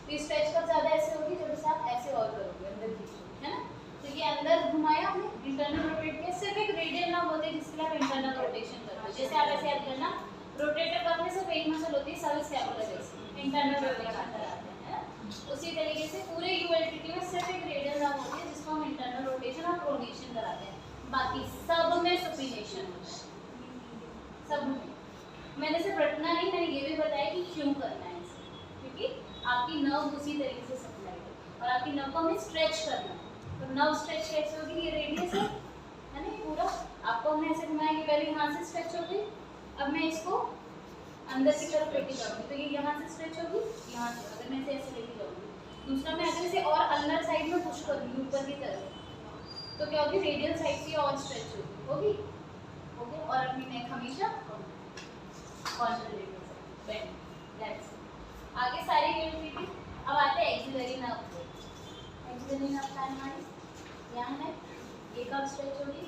तो ये स्ट्रेच कब ज़्यादा ऐसे होगी जब इसे आप ऐसे और करोगे, अंदर खींचोगे, है ना। तो ये अंदर घुमाया हमने, इंटरनल रोटेट किया, सिर्फ एक रेडियल नर्व होती है जिसके लिए आप इंटरनल रोटेशन करते हो। जैसे आप ऐसे याद करना, रोटेटर कप में सिर्फ एक मसल होती है, सबस्कैपुलर इंटरनल रोटेशन कराते हैं, है ना। उसी तरीके से पूरे यूएलटीटी में सिर्फ एक रेडियल नर्व होती है जिसको हम इंटरनल रोटेशन और प्रोनेशन कराते हैं, बाकी सब में सुपिनेशन होता है, सब में। मैंने सिर्फ रटना नहीं, मैंने ये भी बताया कि क्यों करना है इसे, क्योंकि आपकी नर्व उसी तरीके से सप्लाई है और आपकी नर्व को हमें स्ट्रेच करना है। तो नर्व स्ट्रेच कैसे होगी, ये रेडियस है ना, ये पूरा आपको हमने ऐसे घुमाया कि पहले यहाँ से स्ट्रेच होगी, अब मैं इसको अंदर की तरफ लेके जाऊंगी तो ये यहाँ से स्ट्रेच होगी, यहाँ से अगर मैं इसे ऐसे लेके जाऊंगी। दूसरा मैं अगर इसे और अंदर साइड में पुश करूंगी ऊपर की तरफ तो क्या होगी, रेडियल साइड से और स्ट्रेच होगी, ओके। और अपनी नेक हमेशा आगे सारी यूनिटी। अब आते हैं एक्सिलरी नर्व पे। एक्सिलरी नर्व का हमारी यहाँ है, ये कब स्ट्रेच होगी,